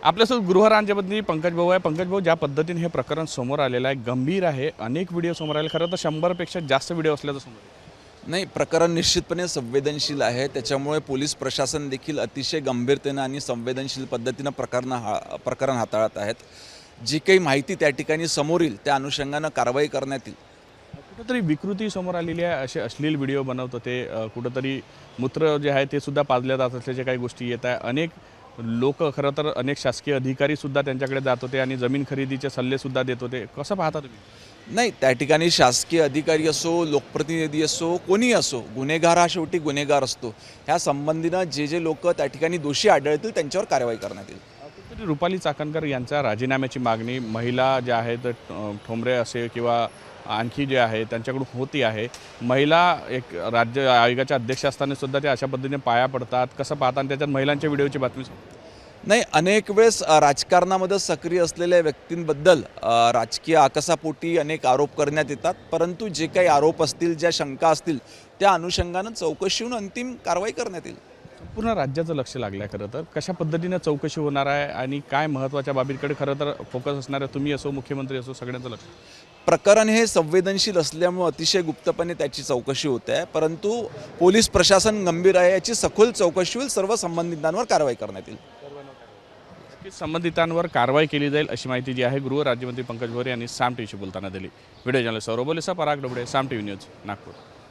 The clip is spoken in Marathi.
आपल्यासोबत गृहराज्यमंत्री पंकज भाऊ आहे. पंकज भाऊ, ज्या पद्धतीने हे प्रकरण समोर आलेलं आहे, गंभीर आहे. अनेक व्हिडिओ समोर आले, खरं तर 100पेक्षा जास्त व्हिडिओ असल्याचं समोर आलं. नाही, प्रकरण निश्चितपणे संवेदनशील आहे. त्याच्यामुळे पोलीस प्रशासन देखील अतिशय गंभीरतेनं आणि संवेदनशील पद्धतीनं प्रकरण हाताळत आहेत. जी काही माहिती त्या ठिकाणी समोर येईल त्या अनुषंगानं कारवाई करण्यात येईल. कुठंतरी विकृती समोर आलेली आहे. असे अश्लील व्हिडिओ बनवत होते, कुठंतरी मूत्र जे आहे ते सुद्धा पाजल्या जात असल्याच्या काही गोष्टी येत आहे. अनेक लोक, खरं तर अनेक शासकीय अधिकारी सुद्धा त्यांच्याकडे जात होते आणि जमीन खरेदीचे सल्ले सुद्धा देत होते. कसं पाहता तुम्ही? नाही, त्या ठिकाणी शासकीय अधिकारी असो, लोकप्रतिनिधी असो, कोणी असो, गुन्हेगार हा शेवटी गुन्हेगार असतो. ह्या संबंधीनं जे लोक त्या ठिकाणी दोषी आढळतील त्यांच्यावर कारवाई करण्यात येईल. कुठेतरी रुपाली चाकणकर यांच्या राजीनाम्याची मागणी महिला ज्या आहेत, ठोंबरे असे किंवा आणखी जे आहे त्यांच्याकडून होती आहे. महिला एक राज्य आयोगाच्या अध्यक्ष असताना सुद्धा ते अशा पद्धतीने पाया पडतात. कसं पाहता? आणि त्याच्यात महिलांच्या व्हिडिओची बातमी नाही, अनेक वेळेस राजकारणामध्ये सक्रिय असलेल्या व्यक्तींबद्दल राजकीय आकसापोटी अनेक आरोप करण्यात येतात. परंतु जे काही आरोप असतील, ज्या शंका असतील, त्या अनुषंगानं चौकशी होऊन अंतिम कारवाई करण्यात येईल. पूर्ण राज्याचं लक्ष लागलं आहे. खरं तर कशा पद्धतीने चौकशी होणार आहे आणि काय महत्त्वाच्या बाबींकडे खरं तर फोकस असणार आहे? तुम्ही असो, मुख्यमंत्री असो, सगळ्यांचं लक्ष. प्रकरण हे संवेदनशील असल्यामुळे अतिशय गुप्तपणे त्याची चौकशी होते आहे. परंतु पोलीस प्रशासन गंभीर आहे. याची सखोल चौकशी होईल. सर्व संबंधितांवर कारवाई करण्यात येईल. संबंधितांवर कारवाई केली जाईल अशी माहिती जी आहे गृह राज्यमंत्री पंकज भोरे यांनी साम टीव्हीशी बोलताना दिली. व्हिडिओ जर्नलिस्ट सौरभ बोलेसा, पराग डोबळे, साम टीव्ही न्यूज, नागपूर.